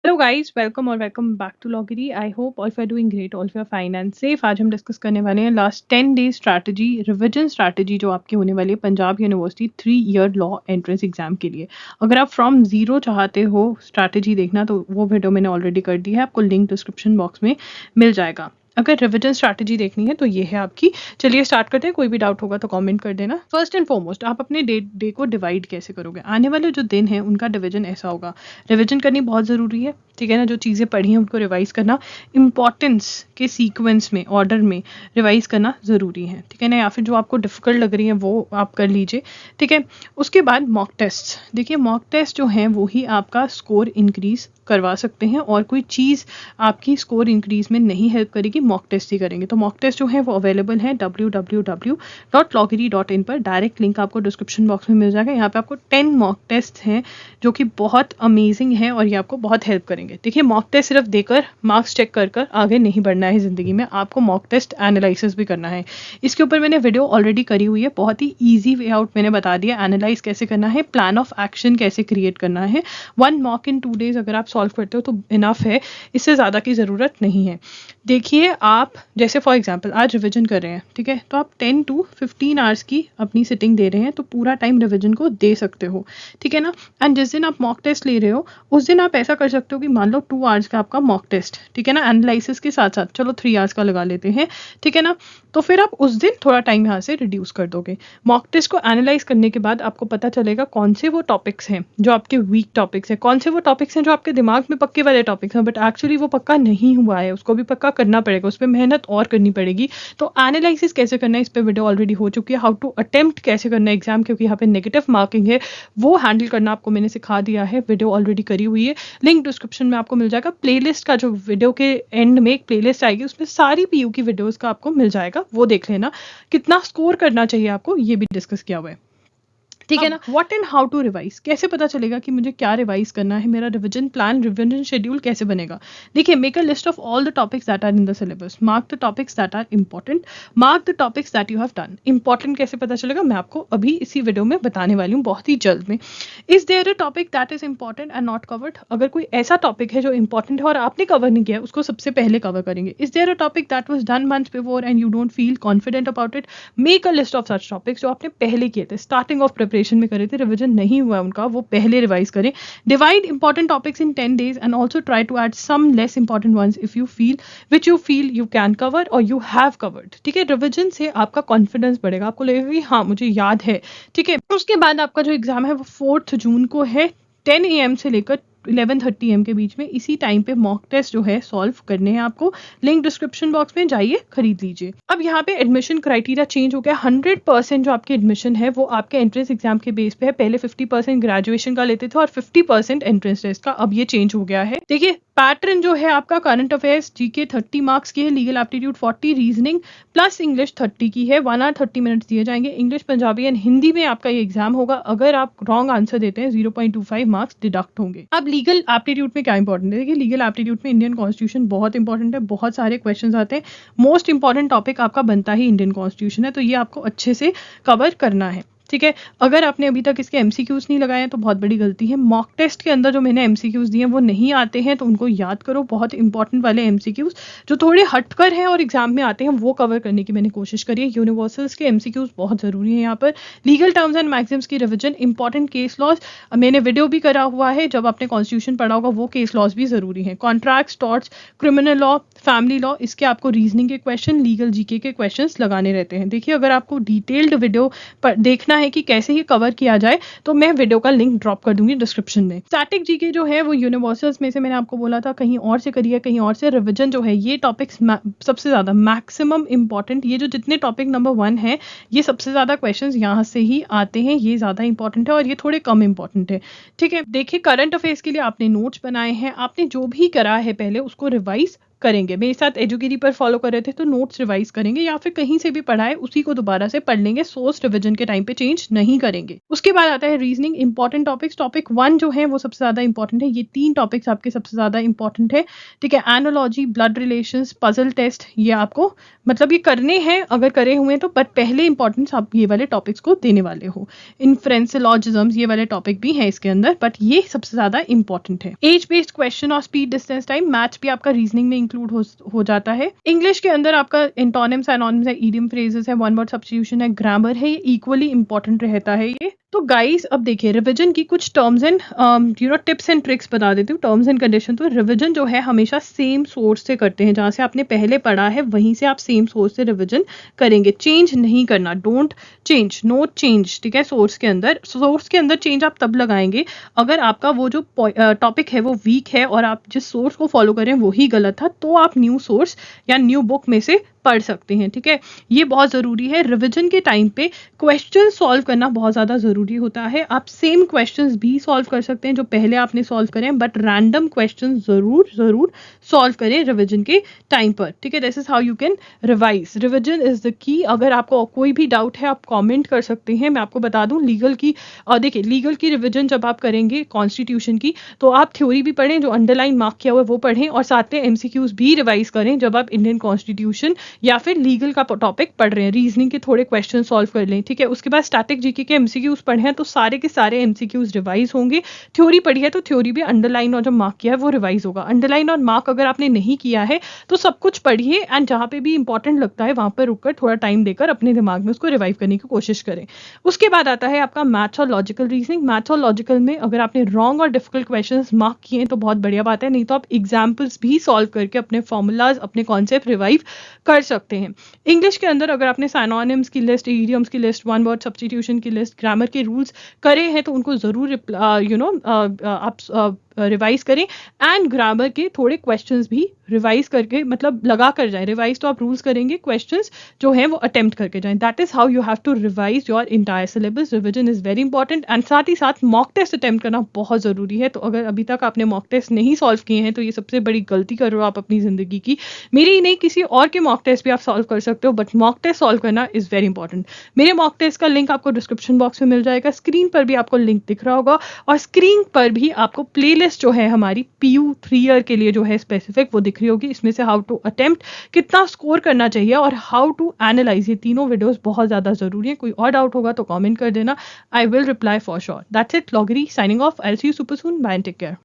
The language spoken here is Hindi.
हेलो गाइस, वेलकम और वेलकम बैक टू लॉगिरी। I hope all you are doing great, all you are fine and safe. आज हम डिस्कस करने वाले हैं last 10 days strategy, revision strategy जो आपकी होने वाली है Punjab university 3 year law entrance exam के लिए। अगर आप फ्रॉम जीरो चाहते हो स्ट्रैटेजी देखना तो वो वीडियो मैंने ऑलरेडी कर दी है, आपको लिंक डिस्क्रिप्शन बॉक्स में मिल जाएगा। अगर रिविजन स्ट्रैटेजी देखनी है तो ये है आपकी। चलिए स्टार्ट करते हैं, कोई भी डाउट होगा तो कमेंट कर देना। फर्स्ट एंड फॉरमोस्ट, आप अपने डे को डिवाइड कैसे करोगे? आने वाले जो दिन है उनका डिवीजन ऐसा होगा। रिविजन करनी बहुत ज़रूरी है, ठीक है ना। जो चीज़ें पढ़ी हैं उनको रिवाइज करना इंपॉर्टेंस के सीक्वेंस में, ऑर्डर में रिवाइज करना ज़रूरी है, ठीक है ना। या फिर जो आपको डिफिकल्ट लग रही है वो आप कर लीजिए, ठीक है। उसके बाद मॉक टेस्ट, देखिए मॉक टेस्ट जो हैं वो ही आपका स्कोर इंक्रीज करवा सकते हैं, और कोई चीज़ आपकी स्कोर इंक्रीज में नहीं हेल्प करेगी, मॉक टेस्ट ही करेंगे। तो मॉक टेस्ट जो है वो अवेलेबल है www.loggery.in पर। डायरेक्ट लिंक आपको डिस्क्रिप्शन बॉक्स में मिल जाएगा। यहाँ पे आपको 10 मॉक टेस्ट हैं जो कि बहुत अमेजिंग है और ये आपको बहुत हेल्प करेंगे। देखिए मॉक टेस्ट सिर्फ देकर मार्क्स चेक कर कर आगे नहीं बढ़ना है ज़िंदगी में, आपको मॉक टेस्ट एनालिसिस भी करना है। इसके ऊपर मैंने वीडियो ऑलरेडी करी हुई है, बहुत ही ईजी वे आउट मैंने बता दिया। एनालाइज कैसे करना है, प्लान ऑफ एक्शन कैसे क्रिएट करना है। 1 मॉक इन 2 डेज अगर आप सॉल्व करते हो तो इनफ है, इससे ज़्यादा की ज़रूरत नहीं है। देखिए आप जैसे फॉर एग्जांपल आज रिवीजन कर रहे हैं, ठीक है, तो आप 10 to 15 आवर्स की अपनी सिटिंग दे रहे हैं, तो पूरा टाइम रिवीजन को दे सकते हो, ठीक है ना। एंड जिस दिन आप मॉक टेस्ट ले रहे हो उस दिन आप ऐसा कर सकते हो कि मान लो 2 आवर्स का आपका मॉक टेस्ट, ठीक है ना, एनालिसिस के साथ साथ चलो 3 आवर्स का लगा लेते हैं, ठीक है ना। तो फिर आप उस दिन थोड़ा टाइम यहाँ से रिड्यूस कर दोगे। मॉक टेस्ट को एनालाइज करने के बाद आपको पता चलेगा कौन से वो टॉपिक्स हैं जो आपके वीक टॉपिक्स हैं, कौन से वो टॉपिक्स हैं जो आपके दिमाग में पक्के वाले टॉपिक्स हैं बट एक्चुअली वो पक्का नहीं हुआ है, उसको भी पक्का करना पड़ेगा, उस पर मेहनत और करनी पड़ेगी। तो एनालिसिस कैसे करना है इस पर वीडियो ऑलरेडी हो चुकी है। हाउ टू अटेम्प्ट कैसे करना है एग्जाम, क्योंकि यहाँ पे नेगेटिव मार्किंग है, वो हैंडल करना आपको मैंने सिखा दिया है, वीडियो ऑलरेडी करी हुई है। लिंक डिस्क्रिप्शन में आपको मिल जाएगा। प्लेलिस्ट का जो वीडियो के एंड में एक प्लेलिस्ट आएगी, उसमें सारी पीयू की वीडियोस का आपको मिल जाएगा, वो देख लेना। कितना स्कोर करना चाहिए आपको ये भी डिस्कस किया हुआ है, ठीक है ना। What and how to revise, कैसे पता चलेगा कि मुझे क्या रिवाइज करना है, मेरा रिवीजन प्लान, रिवीजन शेड्यूल कैसे बनेगा। देखिए make a list of all the topics that are in the syllabus, mark the topics that are important, mark the topics that you have done. Important कैसे पता चलेगा मैं आपको अभी इसी वीडियो में बताने वाली हूँ, बहुत ही जल्द में। Is there a topic that is important and not covered, अगर कोई ऐसा टॉपिक है जो इंपॉर्टेंट है और आपने कवर नहीं किया, उसको सबसे पहले कवर करेंगे। Is there a topic that was done months before and you don't feel confident about it, make a list of such topics जो आपने पहले किए थे, स्टार्टिंग ऑफ प्रिपरेशन में करे थे, रिवीजन नहीं हुआ उनका, वो पहले रिवाइज करें। Divide important topics in 10 days and also try to add some less important ones if you feel which you feel you can cover और यू हैव कवर्ड, ठीक है। रिवीजन से आपका कॉन्फिडेंस बढ़ेगा, आपको लगेगा कि हाँ मुझे याद है, ठीक है। उसके बाद आपका जो एग्जाम है वो 4 जून को है, 10 AM से लेकर 11:30 AM के बीच में। इसी टाइम पे मॉक टेस्ट जो है सॉल्व करने हैं आपको। लिंक डिस्क्रिप्शन बॉक्स में जाइए, खरीद लीजिए। अब यहाँ पे एडमिशन क्राइटेरिया चेंज हो गया। 100% जो आपकी एडमिशन है वो आपके एंट्रेंस एग्जाम के बेस पे है। पहले 50% ग्रेजुएशन का लेते थे और 50% एंट्रेंस टेस्ट का, अब ये चेंज हो गया है। देखिए पैटर्न जो है आपका करंट अफेयर्स जीके 30 मार्क्स की है, legal aptitude 40, reasoning plus English 30 की है। 1 hour 30 मिनट्स दिए जाएंगे। इंग्लिश, पंजाबी एंड हिंदी में आपका ये एग्जाम होगा। अगर आप रॉन्ग आंसर देते हैं 0.25 मार्क्स डिडक्ट होंगे। अब लीगल एप्टीट्यूड में क्या इंपॉर्टेंट है, देखिए लीगल एप्टीट्यूड में इंडियन कॉन्स्टिट्यूशन बहुत इंपॉर्टेंट है, बहुत सारे क्वेश्चन आते हैं। मोस्ट इंपॉर्टेंट टॉपिक आपका बनता ही इंडियन कॉन्स्टिट्यूशन है, तो ये आपको अच्छे से कवर करना है, ठीक है। अगर आपने अभी तक इसके एमसीक्यूज नहीं लगाए हैं तो बहुत बड़ी गलती है। मॉक टेस्ट के अंदर जो मैंने एमसीक्यूज दिए हैं वो नहीं आते हैं, तो उनको याद करो। बहुत इंपॉर्टेंट वाले एमसीक्यूज जो थोड़े हटकर हैं और एग्जाम में आते हैं वो कवर करने की मैंने कोशिश करी है। यूनिवर्सल्स के एमसीक्यूज बहुत जरूरी है यहाँ पर। लीगल टर्म्स एंड मैक्सिम्स की रिविजन, इंपॉर्टेंट केस लॉज मैंने वीडियो भी करा हुआ है, जब आपने कॉन्स्टिट्यूशन पढ़ा होगा वो केस लॉज भी जरूरी है। Contracts, torts, criminal law, family law, इसके आपको रीजनिंग के क्वेश्चन, लीगल जीके के क्वेश्चन लगाने रहते हैं। देखिए अगर आपको डिटेल्ड वीडियो देखना है कि कैसे ये कवर किया जाए तो मैं वीडियो का लिंक ड्रॉप कर दूंगी डिस्क्रिप्शन में। स्टैटिक जीके जो है वो यूनिवर्सल्स में से मैंने आपको बोला था कहीं और से करिए, कहीं और से। रिवीजन जो है ये टॉपिक्स सबसे ज्यादा मैक्सिमम इंपॉर्टेंट, ये जो जितने टॉपिक नंबर 1 है ये सबसे ज्यादा क्वेश्चंस यहाँ से ही आते हैं, ये ज्यादा इंपॉर्टेंट है और ये थोड़े कम इंपॉर्टेंट है, ठीक है। देखिए करंट अफेयर्स के लिए आपने नोट्स बनाए हैं, आपने जो भी करा है पहले उसको रिवाइज करेंगे। मेरे साथ एजुकेरी पर फॉलो कर रहे थे तो नोट्स रिवाइज करेंगे, या फिर कहीं से भी पढ़ा है उसी को दोबारा से पढ़ लेंगे, सोर्स रिवीजन के टाइम पे चेंज नहीं करेंगे। उसके बाद आता है रीजनिंग, इंपॉर्टेंट टॉपिक्स। टॉपिक 1 जो है वो सबसे ज्यादा इंपॉर्टेंट है। ये 3 टॉपिक्स आपके सबसे ज्यादा इंपॉर्टेंट है, ठीक है। Analogy, blood relations, puzzle test, ये आपको मतलब ये करने हैं अगर करे हुए तो, बट पहले इंपॉर्टेंस आप ये वाले टॉपिक्स को देने वाले हो। इन्फ्रेंसिलॉजिज्म्स, ये वाले टॉपिक भी हैं इसके अंदर, बट ये सबसे ज्यादा इंपॉर्टेंट है। एज बेस्ड क्वेश्चन और स्पीड डिस्टेंस टाइम, मैथ्स भी आपका रीजनिंग में इंक्लूड हो जाता है। इंग्लिश के अंदर आपका एंटोनिम्स, एनोनिम्स है, ईडियम फ्रेजेस है, वन वर्ड सब्स्टिट्यूशन है, ग्रामर है, ये इक्वली इंपॉर्टेंट रहता है ये। तो गाइस अब देखिए रिवीजन की कुछ terms and tips and tricks बता देती हूँ, टर्म्स एंड कंडीशन। तो रिवीजन जो है हमेशा सेम सोर्स से करते हैं, जहाँ से आपने पहले पढ़ा है वहीं से आप सेम सोर्स से रिवीजन करेंगे, चेंज नहीं करना, डोंट चेंज, नो चेंज, ठीक है। सोर्स के अंदर चेंज आप तब लगाएंगे अगर आपका वो जो टॉपिक है वो वीक है और आप जिस सोर्स को फॉलो करें वही गलत था, तो आप न्यू सोर्स या न्यू बुक में से पढ़ सकते हैं, ठीक है। ये बहुत ज़रूरी है। रिवीजन के टाइम पे क्वेश्चन सॉल्व करना बहुत ज़्यादा ज़रूरी होता है। आप सेम क्वेश्चंस भी सॉल्व कर सकते हैं जो पहले आपने सॉल्व करें, बट रैंडम क्वेश्चन ज़रूर सॉल्व करें रिवीजन के टाइम पर, ठीक है। This is how you can revise. Revision is the key. अगर आपको कोई भी डाउट है आप कॉमेंट कर सकते हैं। मैं आपको बता दूं लीगल की, देखिए लीगल की रिवीजन जब आप करेंगे कॉन्स्टिट्यूशन की, तो आप थ्योरी भी पढ़ें, जो अंडरलाइन मार्क किया हुआ है वो पढ़ें, और साथ में एमसीक्यूज भी रिवाइज करें जब आप इंडियन कॉन्स्टिट्यूशन या फिर लीगल का टॉपिक पढ़ रहे हैं। रीजनिंग के थोड़े क्वेश्चन सॉल्व कर लें, ठीक है। उसके बाद स्टैटिक जीके के एमसीक्यूज पढ़े हैं तो सारे के सारे एमसीक्यूज रिवाइज होंगे। थ्योरी पढ़ी है तो थ्योरी भी अंडरलाइन और जो मार्क किया है वो रिवाइज होगा। अंडरलाइन और मार्क अगर आपने नहीं किया है तो सब कुछ पढ़िए, एंड जहाँ पे भी इंपॉर्टेंट लगता है वहां पर रुककर थोड़ा टाइम देकर अपने दिमाग में उसको रिवाइव करने की कोशिश करें। उसके बाद आता है आपका मैथ्स और लॉजिकल रीजनिंग। मैथ्स और लॉजिकल में अगर आपने रॉन्ग और डिफिकल्ट क्वेश्चन मार्क किए तो बहुत बढ़िया बात है, नहीं तो आप एग्जाम्पल्स भी सॉल्व करके अपने फॉर्मूलाज, अपने कॉन्सेप्ट रिवाइव कर सकते हैं। इंग्लिश के अंदर अगर आपने साइनोनिम्स की लिस्ट, इडियम्स की लिस्ट, वन वर्ड सब्स्टिट्यूशन की लिस्ट, ग्रामर के रूल्स करे हैं तो उनको जरूर आप रिवाइज करें, एंड ग्रामर के थोड़े क्वेश्चंस भी रिवाइज करके मतलब लगा कर जाएं। रिवाइज तो आप रूल्स करेंगे, क्वेश्चंस जो हैं वो अटेम्प्ट करके जाएं। That is how you have to revise your entire syllabus. Revision is very important, and साथ ही साथ मॉक टेस्ट अटेम्प्ट करना बहुत ज़रूरी है। तो अगर अभी तक आपने मॉक टेस्ट नहीं सॉल्व किए हैं तो ये सबसे बड़ी गलती कर रहे हो आप अपनी ज़िंदगी की। मेरी ही नहीं, किसी और के मॉक टेस्ट भी आप सॉल्व कर सकते हो, बट मॉक टेस्ट सॉल्व करना इज वेरी इंपॉर्टेंट। मेरे मॉक टेस्ट का लिंक आपको डिस्क्रिप्शन बॉक्स में मिल जाएगा, स्क्रीन पर भी आपको लिंक दिख रहा होगा, और स्क्रीन पर भी आपको प्लेलिस्ट जो है हमारी PU 3 ईयर के लिए जो है स्पेसिफिक वो दिख रही होगी। इसमें से हाउ टू अटेम्प्ट, कितना स्कोर करना चाहिए, और हाउ टू एनालाइज, ये तीनों वीडियोस बहुत ज्यादा जरूरी है। कोई और डाउट होगा तो कमेंट कर देना, I will reply for sure. That's it, लॉगरी signing off. I will see you super soon, bye and take care.